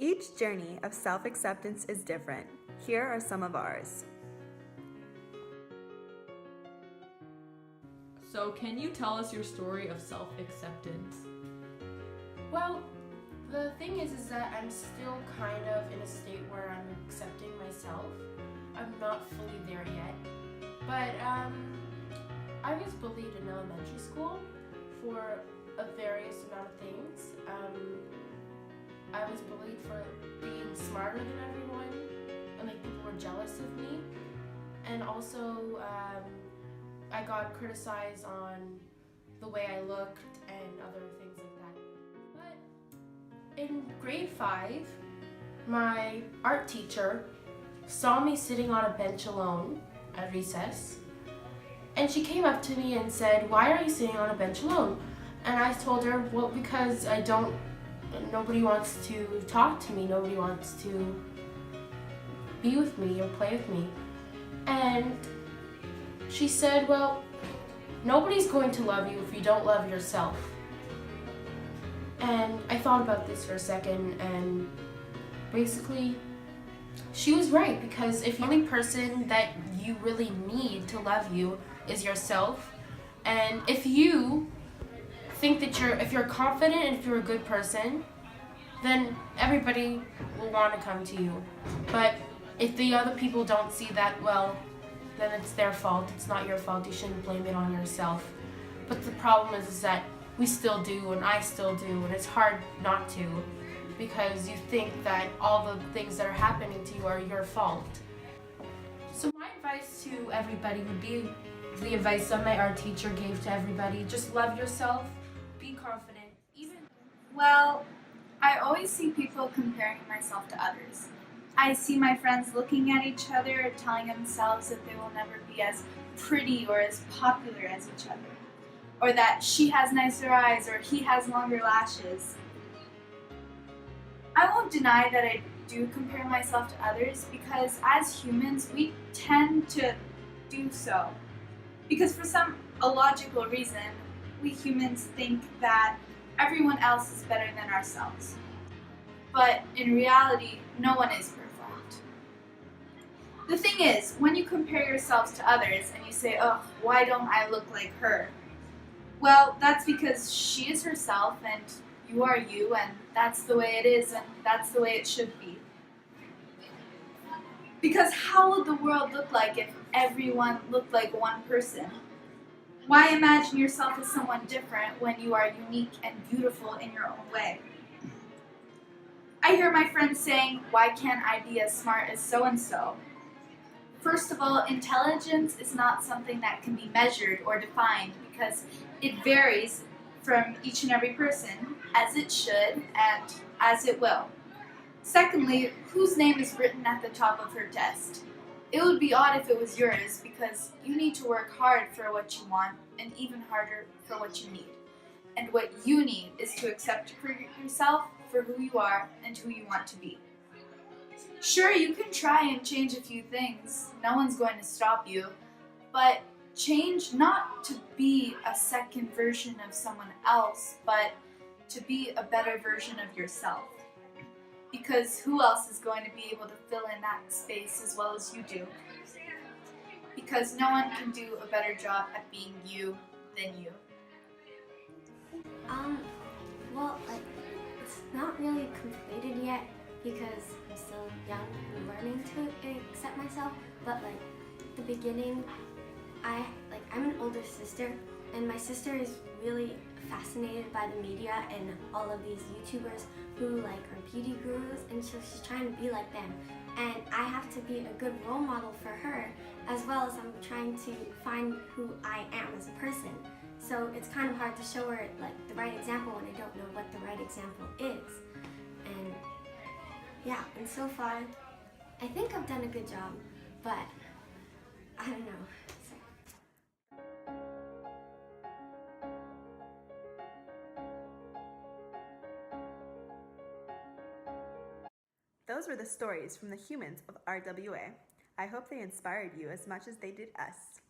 Each journey of self-acceptance is different. Here are some of ours. So can you tell us your story of self-acceptance? Well, the thing is that I'm still kind of in a state where I'm accepting myself. I'm not fully there yet. But I was bullied in elementary school for a various amount of things. I was bullied for being smarter than everyone, and like people were jealous of me. And also, I got criticized on the way I looked and other things like that. But in grade 5, my art teacher saw me sitting on a bench alone at recess, and she came up to me and said, "Why are you sitting on a bench alone?" And I told her, well, because nobody wants to talk to me, nobody wants to be with me or play with me. And she said, well, nobody's going to love you if you don't love yourself. And I thought about this for a second, and basically she was right, because if the only person that you really need to love you is yourself, and if you think that if you're confident and if you're a good person, then everybody will want to come to you. But if the other people don't see that, well, then it's their fault. It's not your fault. You shouldn't blame it on yourself. But the problem is that we still do, and I still do, and it's hard not to, because you think that all the things that are happening to you are your fault. So my advice to everybody would be the advice that my art teacher gave to everybody. Just love yourself, be confident. Well, I always see people comparing myself to others. I see my friends looking at each other, telling themselves that they will never be as pretty or as popular as each other, or that she has nicer eyes or he has longer lashes. I won't deny that I do compare myself to others, because as humans we tend to do so. Because for some illogical reason, we humans think that everyone else is better than ourselves. But in reality, no one is perfect. The thing is, when you compare yourselves to others and you say, "Oh, why don't I look like her?" Well, that's because she is herself and you are you, and that's the way it is, and that's the way it should be. Because how would the world look like if everyone looked like one person? Why imagine yourself as someone different when you are unique and beautiful in your own way? I hear my friends saying, "Why can't I be as smart as so-and-so?" First of all, intelligence is not something that can be measured or defined, because it varies from each and every person, as it should and as it will. Secondly, whose name is written at the top of her test? It would be odd if it was yours, because you need to work hard for what you want, and even harder for what you need. And what you need is to accept yourself for who you are and who you want to be. Sure, you can try and change a few things. No one's going to stop you. But change not to be a second version of someone else, but to be a better version of yourself. Because who else is going to be able to fill in that space as well as you do? Because no one can do a better job at being you than you. Well, it's not really completed yet, because I'm still young and learning to accept myself. But the beginning, I'm an older sister, and my sister is really fascinated by the media and all of these YouTubers who are beauty gurus, and so she's trying to be like them. And I have to be a good role model for her, as well as I'm trying to find who I am as a person. So it's kind of hard to show her the right example when I don't know what the right example is. And yeah, and so far, I think I've done a good job, but I don't know. Those were the stories from the humans of RWA. I hope they inspired you as much as they did us.